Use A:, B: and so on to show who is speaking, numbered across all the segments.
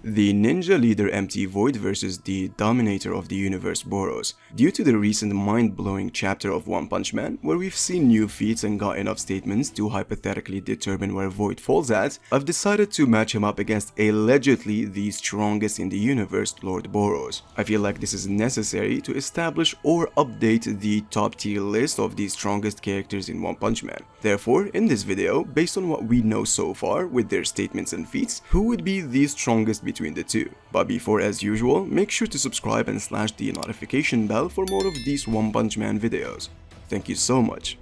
A: the ninja leader Empty Void versus the dominator of the universe Boros. Due to the recent mind-blowing chapter of One Punch Man, where we've seen new feats and got enough statements to hypothetically determine where Void falls at, I've decided to match him up against allegedly the strongest in the universe, Lord Boros. I feel like this is necessary to establish or update the top tier list of the strongest characters in One Punch Man. Therefore, in this video, based on what we know so far with their statements and feats, who would be the strongest between the two? But before, as usual, make sure to subscribe and slash the notification bell for more of these One Punch Man videos. Thank you so much.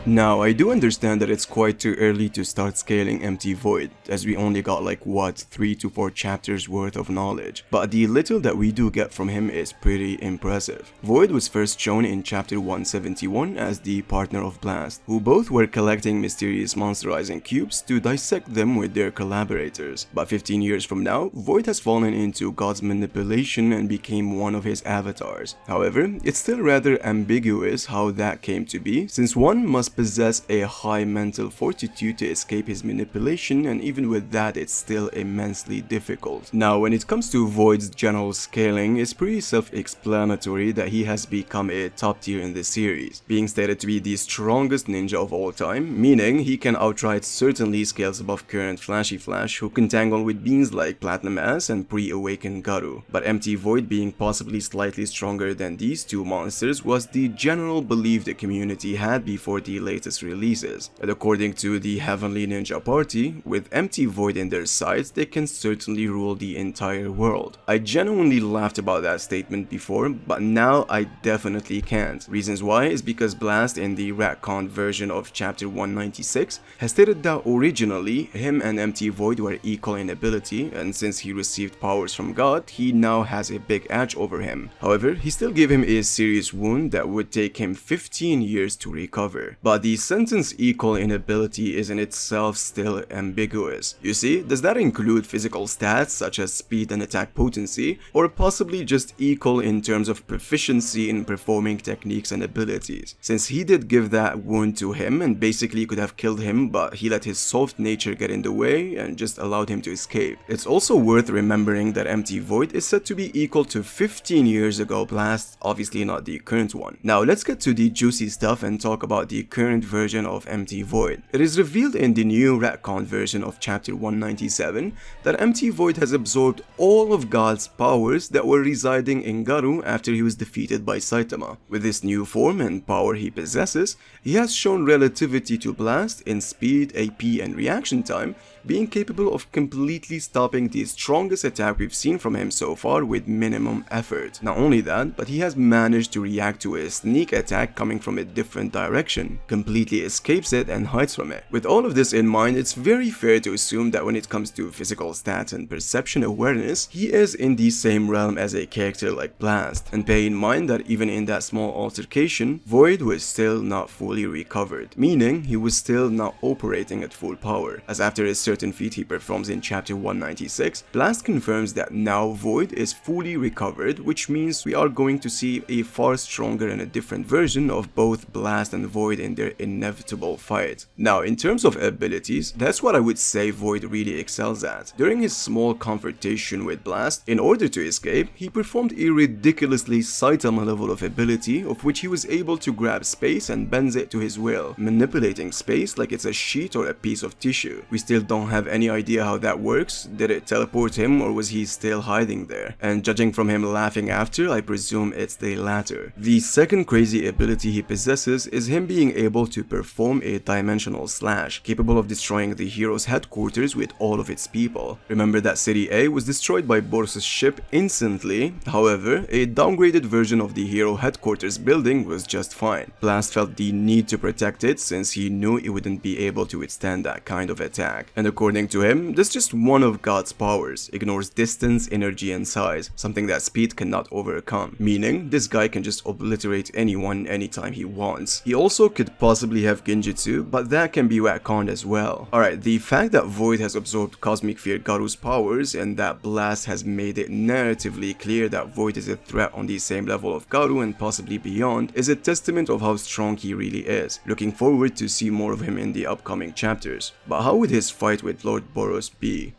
A: Now, I do understand that it's quite too early to start scaling Empty Void, as we only got like 3 to 4 chapters worth of knowledge, but the little that we do get from him is pretty impressive. Void was first shown in chapter 171 as the partner of Blast, who both were collecting mysterious monsterizing cubes to dissect them with their collaborators. But 15 years from now, Void has fallen into God's manipulation and became one of his avatars. However, it's still rather ambiguous how that came to be, since one must possess a high mental fortitude to escape his manipulation, and even with that it's still immensely difficult. Now, when it comes to Void's general scaling, it's pretty self-explanatory that he has become a top tier in the series, being stated to be the strongest ninja of all time, meaning he can outright certainly scales above current Flashy Flash, who can tangle with beings like Platinum Ass and pre-awakened Garu. But Empty Void being possibly slightly stronger than these two monsters was the general belief the community had before the latest releases, and according to the Heavenly Ninja Party, with Empty Void in their sights, they can certainly rule the entire world. I genuinely laughed about that statement before, but now I definitely can't. Reasons why is because Blast in the retconned version of chapter 196 has stated that originally him and Empty Void were equal in ability, and since he received powers from God, he now has a big edge over him. However, he still gave him a serious wound that would take him 15 years to recover. But the sentence equal in ability is in itself still ambiguous. You see, does that include physical stats such as speed and attack potency, or possibly just equal in terms of proficiency in performing techniques and abilities? Since he did give that wound to him and basically could have killed him, but he let his soft nature get in the way and just allowed him to escape. It's also worth remembering that Empty Void is said to be equal to 15 years ago Blast, obviously not the current one. Now let's get to the juicy stuff and talk about the current version of Empty Void. It is revealed in the new retcon version of chapter 197 that Empty Void has absorbed all of God's powers that were residing in Garu after he was defeated by Saitama. With this new form and power he possesses, he has shown relativity to Blast in speed, AP, and reaction time, being capable of completely stopping the strongest attack we've seen from him so far with minimum effort. Not only that, but he has managed to react to a sneak attack coming from a different direction, completely escapes it and hides from it. With all of this in mind, it's very fair to assume that when it comes to physical stats and perception awareness, he is in the same realm as a character like Blast. And pay in mind that even in that small altercation, Void was still not fully recovered, meaning he was still not operating at full power, as after a certain feat he performs in chapter 196, Blast confirms that now Void is fully recovered, which means we are going to see a far stronger and a different version of both Blast and Void in their inevitable fight. Now, in terms of abilities, that's what I would say Void really excels at. During his small confrontation with Blast, in order to escape, he performed a ridiculously Saitama level of ability, of which he was able to grab space and bend it to his will, manipulating space like it's a sheet or a piece of tissue. We still don't have any idea how that works. Did it teleport him, or was he still hiding there? And judging from him laughing after, I presume it's the latter. The second crazy ability he possesses is him being able to perform a dimensional slash, capable of destroying the hero's headquarters with all of its people. Remember that City A was destroyed by Boros' ship instantly. However, a downgraded version of the hero headquarters building was just fine. Blast felt the need to protect it since he knew it wouldn't be able to withstand that kind of attack. And according to him, that's just one of God's powers, ignores distance, energy, and size, something that speed cannot overcome, meaning this guy can just obliterate anyone anytime he wants. He also could could possibly have Genjutsu, but that can be retconned as well. Alright, the fact that Void has absorbed Cosmic Fear Garu's powers and that Blast has made it narratively clear that Void is a threat on the same level of Garu and possibly beyond is a testament of how strong he really is. Looking forward to see more of him in the upcoming chapters. But how would his fight with Lord Boros be?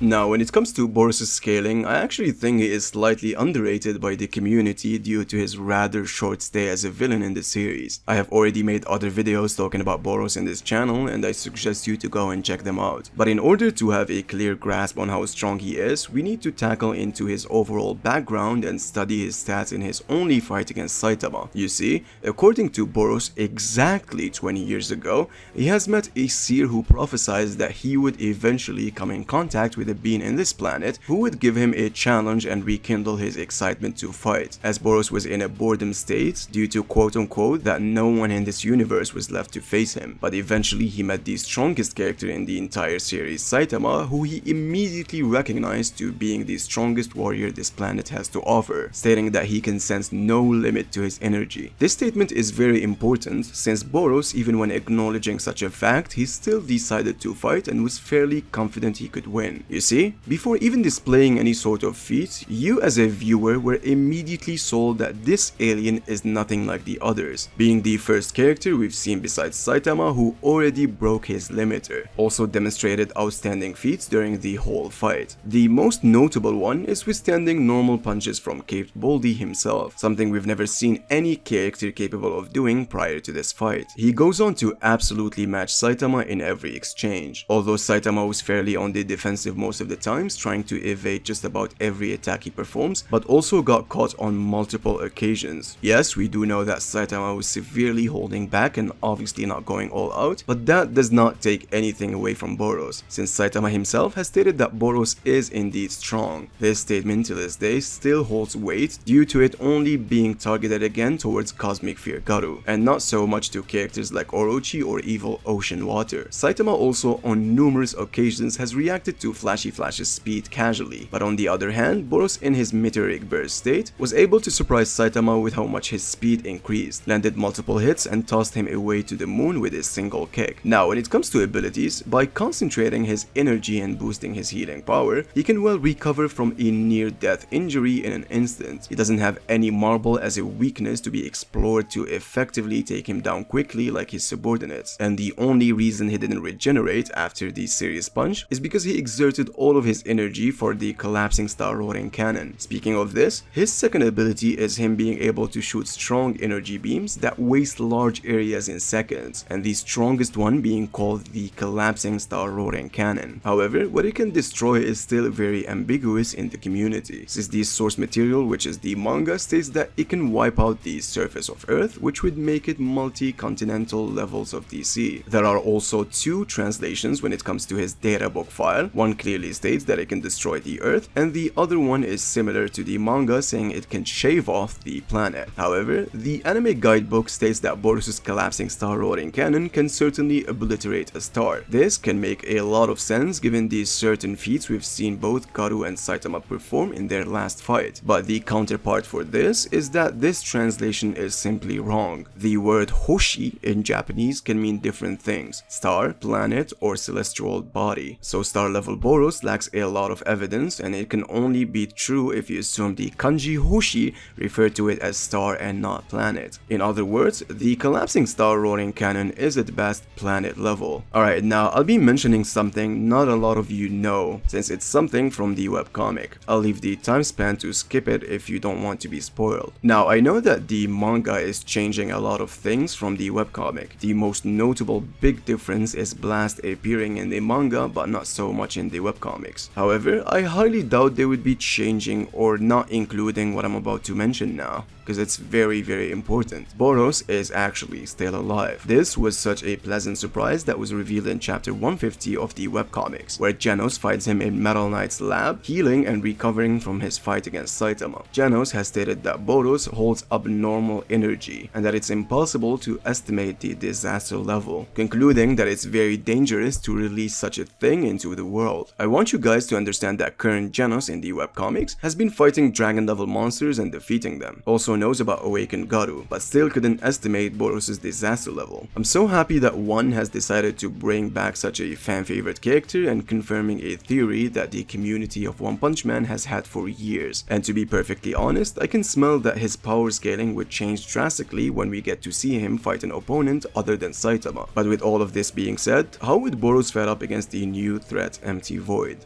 A: Now, when it comes to Boros' scaling, I actually think he is slightly underrated by the community due to his rather short stay as a villain in the series. I have already made other videos talking about Boros in this channel and I suggest you to go and check them out. But in order to have a clear grasp on how strong he is, we need to tackle into his overall background and study his stats in his only fight against Saitama. You see, according to Boros, exactly 20 years ago, he has met a seer who prophesied that he would eventually come in contact with a being in this planet who would give him a challenge and rekindle his excitement to fight, as Boros was in a boredom state due to quote-unquote that no one in this universe was left to face him. But eventually he met the strongest character in the entire series, Saitama, who he immediately recognized to being the strongest warrior this planet has to offer, stating that he can sense no limit to his energy. This statement is very important since Boros, even when acknowledging such a fact, he still decided to fight and was fairly confident he could win. You see, before even displaying any sort of feat, you as a viewer were immediately sold that this alien is nothing like the others, being the first character we've seen besides Saitama who already broke his limiter, also demonstrated outstanding feats during the whole fight. The most notable one is withstanding normal punches from Caped Baldy himself, something we've never seen any character capable of doing prior to this fight. He goes on to absolutely match Saitama in every exchange, although Saitama was fairly on the defensive most of the times, trying to evade just about every attack he performs, but also got caught on multiple occasions. Yes, we do know that Saitama was severely holding back and obviously not going all out, but that does not take anything away from Boros, since Saitama himself has stated that Boros is indeed strong. This statement to this day still holds weight due to it only being targeted again towards Cosmic Fear Garu, and not so much to characters like Orochi or Evil Ocean Water. Saitama also on numerous occasions has reacted to Flash's speed casually, but on the other hand, Boros in his meteoric burst state was able to surprise Saitama with how much his speed increased, landed multiple hits and tossed him away to the moon with a single kick. Now when it comes to abilities, by concentrating his energy and boosting his healing power, he can well recover from a near-death injury in an instant. He doesn't have any marble as a weakness to be explored to effectively take him down quickly like his subordinates, and the only reason he didn't regenerate after the serious punch is because he exerted all of his energy for the collapsing star roaring cannon. Speaking of this, his second ability is him being able to shoot strong energy beams that waste large areas in seconds, and the strongest one being called the collapsing star roaring cannon. However, what it can destroy is still very ambiguous in the community, since the source material, which is the manga, states that it can wipe out the surface of Earth, which would make it multi-continental levels of the sea. There are also two translations when it comes to his databook file. One clearly states that it can destroy the Earth, and the other one is similar to the manga, saying it can shave off the planet. However, the anime guidebook states that Boros' collapsing star roaring cannon can certainly obliterate a star. This can make a lot of sense given the certain feats we've seen both Garu and Saitama perform in their last fight, but the counterpart for this is that this translation is simply wrong. The word Hoshi in Japanese can mean different things: star, planet, or celestial body. So star level Boros lacks a lot of evidence, and it can only be true if you assume the kanji Hoshi refer to it as star and not planet. In other words, the collapsing star roaring cannon is at best planet level. Alright, now I'll be mentioning something not a lot of you know, since it's something from the webcomic. I'll leave the time span to skip it if you don't want to be spoiled. Now, I know that the manga is changing a lot of things from the webcomic. The most notable big difference is Blast appearing in the manga but not so much in the webcomics. However, I highly doubt they would be changing or not including what I'm about to mention now, because it's very important. Boros is actually still alive. This was such a pleasant surprise that was revealed in chapter 150 of the webcomics, where Genos finds him in Metal Knight's lab, healing and recovering from his fight against Saitama. Genos has stated that Boros holds abnormal energy and that it's impossible to estimate the disaster level, concluding that it's very dangerous to release such a thing into the world. I want you guys to understand that current Genos in the webcomics has been fighting dragon level monsters and defeating them, also knows about awakened Garu, but still couldn't estimate Boros' disaster level. I'm so happy that one has decided to bring back such a fan favorite character and confirming a theory that the community of One Punch Man has had for years. And to be perfectly honest, I can smell that his power scaling would change drastically when we get to see him fight an opponent other than Saitama. But with all of this being said, how would Boros fare up against the new threat Empty Void?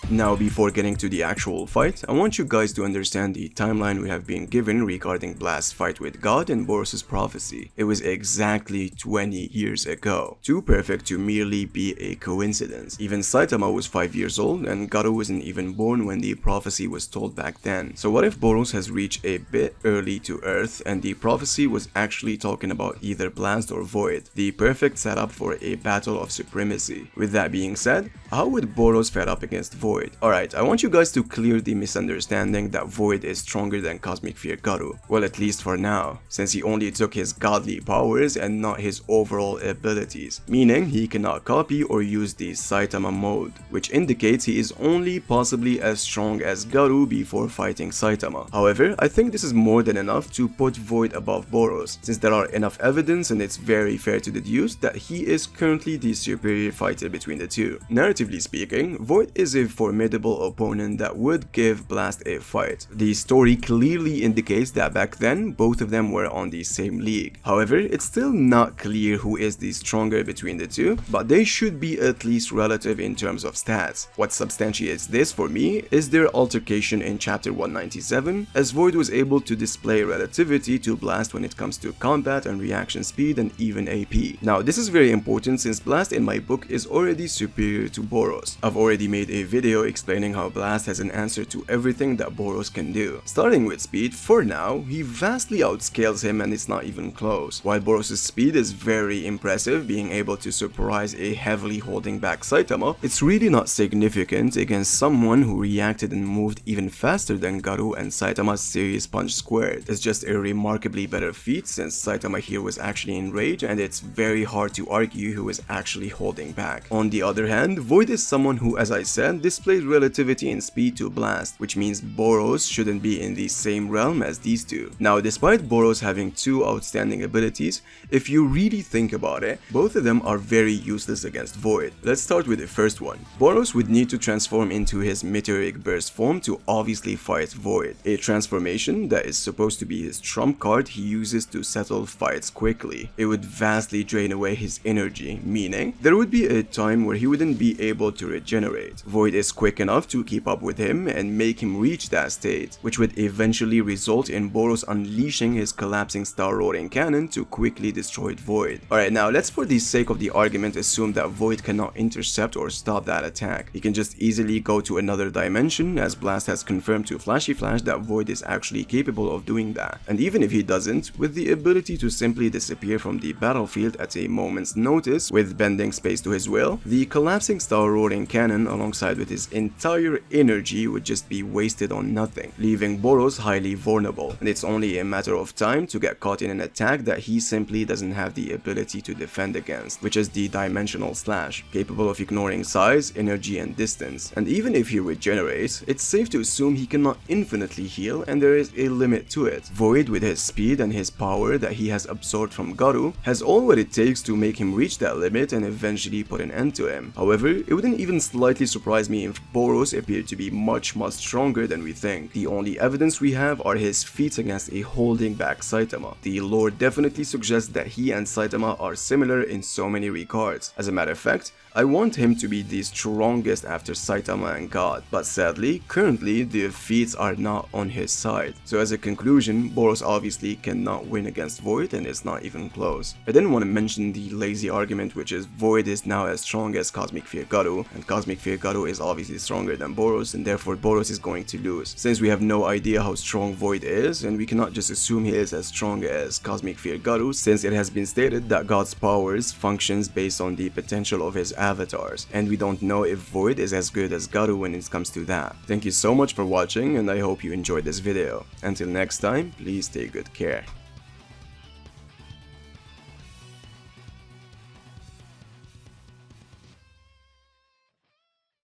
A: Now, before getting to the actual fight, I want you guys to understand the timeline we have been given regarding Blast's fight with God and Boros' prophecy. It was exactly 20 years ago. Too perfect to merely be a coincidence. Even Saitama was 5 years old and Garu wasn't even born when the prophecy was told back then. So what if Boros has reached a bit early to Earth and the prophecy was actually talking about either Blast or Void? The perfect setup for a battle of supremacy. With that being said, how would Boros fare up against Void? Alright, I want you guys to clear the misunderstanding that Void is stronger than Cosmic Fear Garu. Well, at least for now, since he only took his godly powers and not his overall abilities, meaning he cannot copy or use the Saitama mode, which indicates he is only possibly as strong as Garu before fighting Saitama. However, I think this is more than enough to put Void above Boros, since there are enough evidence and it's very fair to deduce that he is currently the superior fighter between the two. Narratively speaking, Void is a formidable opponent that would give Blast a fight. The story clearly indicates that back then, both of them were on the same league. However, it's still not clear who is the stronger between the two, but they should be at least relative in terms of stats. What substantiates this for me is their altercation in chapter 197, as Void was able to display relativity to Blast when it comes to combat and reaction speed and even AP. Now, this is very important since Blast in my book is already superior to Boros. I've already made a video explaining how Blast has an answer to everything that Boros can do. Starting with speed, for now, he vastly outscales him and it's not even close. While Boros' speed is very impressive, being able to surprise a heavily holding back Saitama, it's really not significant against someone who reacted and moved even faster than Garu and Saitama's serious punch squared. It's just a remarkably better feat since Saitama here was actually in rage and it's very hard to argue who is actually holding back. On the other hand, Void is someone who, as I said, displayed relativity in speed to Blast, which means Boros shouldn't be in the same realm as these two. Now, despite Boros having two outstanding abilities, if you really think about it, both of them are very useless against Void. Let's start with the first one. Boros would need to transform into his meteoric burst form to obviously fight Void, a transformation that is supposed to be his trump card he uses to settle fights quickly. It would vastly drain away his energy, meaning there would be a time where he wouldn't be able to regenerate. Void is quick enough to keep up with him and make him reach that state, which would eventually result in Boros unleashing his collapsing star roaring cannon to quickly destroy Void. Alright, now let's for the sake of the argument assume that Void cannot intercept or stop that attack. He can just easily go to another dimension, as Blast has confirmed to Flashy Flash that Void is actually capable of doing that. And even if he doesn't, with the ability to simply disappear from the battlefield at a moment's notice with bending space to his will, the collapsing star roaring cannon alongside with his entire energy would just be wasted on nothing, leaving Boros highly vulnerable, and it's only a matter of time to get caught in an attack that he simply doesn't have the ability to defend against, which is the Dimensional Slash, capable of ignoring size, energy and distance. And even if he regenerates, it's safe to assume he cannot infinitely heal and there is a limit to it. Void, with his speed and his power that he has absorbed from Garu, has all what it takes to make him reach that limit and eventually put an end to him. However, it wouldn't even slightly surprise me if Boros appeared to be much stronger than we think. The only evidence we have are his feats against a holding back Saitama. The lore definitely suggests that he and Saitama are similar in so many regards. As a matter of fact, I want him to be the strongest after Saitama and God, but sadly, currently the feats are not on his side. So as a conclusion, Boros obviously cannot win against Void and it's not even close. I didn't want to mention the lazy argument which is Void is now as strong as Cosmic Fear Garu, and Cosmic Fear Garu is obviously obviously stronger than Boros, and therefore Boros is going to lose. Since we have no idea how strong Void is, and we cannot just assume he is as strong as Cosmic Fear Garu, since it has been stated that God's powers functions based on the potential of his avatars, and we don't know if Void is as good as Garu when it comes to that. Thank you so much for watching, and I hope you enjoyed this video. Until next time, please take good care.